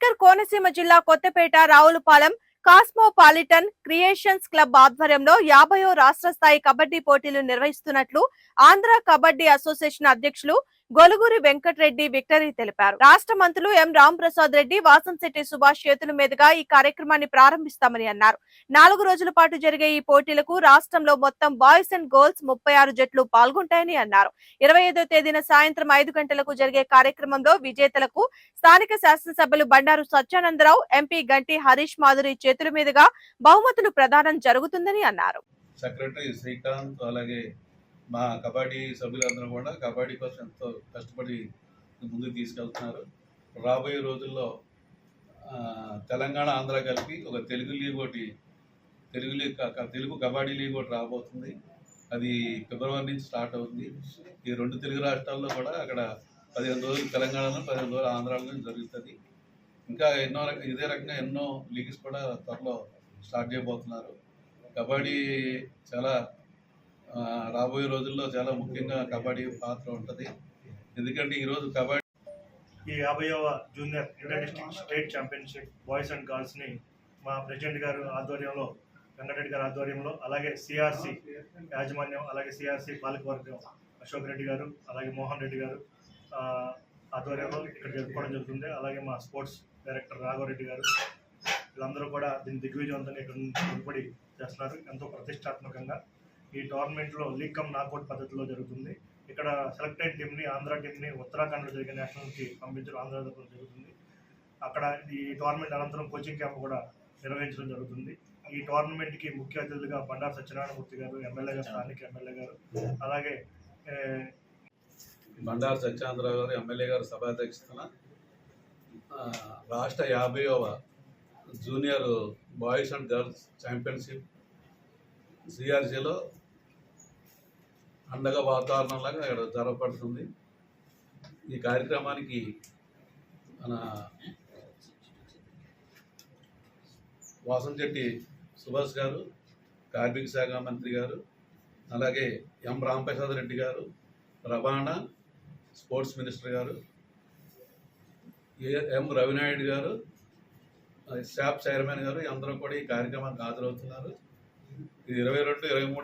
Greater Konaseema జిల్లా Kothapeta Ravulapalem cosmopolitan creations club ఆధ్వర్యంలో 50వ రాష్ట్ర స్థాయి కబడ్డీ పోటీలు నిర్వహిస్తున్నట్లు ఆంధ్ర కబడ్డీ అసోసియేషన్ అధ్యక్షులు గొలుగురి వెంకటరెడ్డి విక్టరీ తెలిపారు. రాష్ట్ర మంత్రులు ఎం రాంప్రసాద్ రెడ్డి, వాసంశెట్టి సుభాష్ చేతుల మీదుగా ఈ కార్యక్రమాన్ని ప్రారంభిస్తామని అన్నారు. 4 రోజుల పాటు జరిగే ఈ పోటీలకు రాష్ట్రంలో మొత్తం బాయ్స్ అండ్ గర్ల్స్ 36 జట్లు పాల్గొంటాయని అన్నారు. 25వ తేదీన సాయంత్రం 5 గంటలకు జరిగే కార్యక్రమంలో విజేతలకు స్థానిక శాసనసభ్యులు బండారు సత్యానందరావు, ఎంపీ గంటి హరీష్ మాధురి చేతుల మీదుగా బహుమతులు ప్రదానం జరుగుతుందని అన్నారు. సెక్రటరీ శ్రీకాంత్ అలాగే మా కబడ్డీ సభ్యులందరూ కూడా కబడ్డీ కోసం ఎంతో కష్టపడి ముందుకు తీసుకెళ్తున్నారు. రాబోయే రోజుల్లో తెలంగాణ, ఆంధ్ర కలిపి ఒక తెలుగు లీగ్ ఒకటి, తెలుగు కబడ్డీ లీగ్ ఒకటి రాబోతుంది. అది ఫిబ్రవరి నుంచి స్టార్ట్ అవుతుంది. ఈ 2 తెలుగు రాష్ట్రాల్లో కూడా అక్కడ 15 రోజులు తెలంగాణలో, 15 రోజులు ఆంధ్రాలో జరుగుతుంది. ఇంకా ఇదే రకంగా ఎన్నో లీగ్స్ కూడా త్వరలో స్టార్ట్ చేయబోతున్నారు. కబడ్డీ చాలా రాబోయే రోజుల్లో చాలా ముఖ్యంగా కబడ్డీ పాత్ర ఉంటుంది. ఎందుకంటే ఈరోజు కబడ్డీ ఈ 50వ junior inter district state championship boys and గర్ల్స్ని మా ప్రెసిడెంట్ గారు ఆధ్వర్యంలో, వెంకటరెడ్డి గారి ఆధ్వర్యంలో, అలాగే సిఆర్సి యాజమాన్యం, అలాగే సిఆర్సి పాలకవర్గం అశోక్ రెడ్డి గారు, అలాగే మోహన్ రెడ్డి గారు ఆధ్వర్యంలో ఇక్కడ జరుపుకోవడం జరుగుతుంది. అలాగే మా స్పోర్ట్స్ డైరెక్టర్ రాఘవరెడ్డి గారు, వీళ్ళందరూ కూడా దీన్ని దిగ్విజయవంతంగా ఇక్కడ నిలబడి చేస్తున్నారు. ఎంతో ప్రతిష్టాత్మకంగా ఈ టోర్నమెంట్లో లీగ్ కమ్ నాకౌట్ పద్ధతిలో జరుగుతుంది. ఇక్కడ సెలెక్టెడ్ టీంని, ఆంధ్ర టీంని ఉత్తరాఖండ్లో జరిగే నేషనల్కి పంపించడం ఆంధ్ర తరఫున జరుగుతుంది. అక్కడ ఈ టోర్నమెంట్ అనంతరం కోచింగ్ క్యాంప్ కూడా నిర్వహించడం జరుగుతుంది. ఈ టోర్నమెంట్కి ముఖ్య అతిథులుగా బండారు సత్యనారాయణమూర్తి గారు, ఎమ్మెల్యే గారు, స్థానిక ఎమ్మెల్యే గారు, అలాగే బండారు సత్యానందరావు గారు, ఎమ్మెల్యే గారు సభాధ్యక్షతన రాష్ట్ర 50వ junior boys and girls championship సిఆర్సీలో పండగ వాతావరణంలాగా ఇక్కడ జరగబడుతుంది. ఈ కార్యక్రమానికి మన వాసంశెట్టి సుభాష్ గారు, కార్మిక శాఖ మంత్రి గారు, అలాగే ఎం రాంప్రసాద్ రెడ్డి గారు, రవాణా స్పోర్ట్స్ మినిస్టర్ గారు, ఎం రవినాయుడు గారు, శాప్ చైర్మన్ గారు అందరూ కూడా ఈ కార్యక్రమానికి హాజరవుతున్నారు. ఇది 22, 23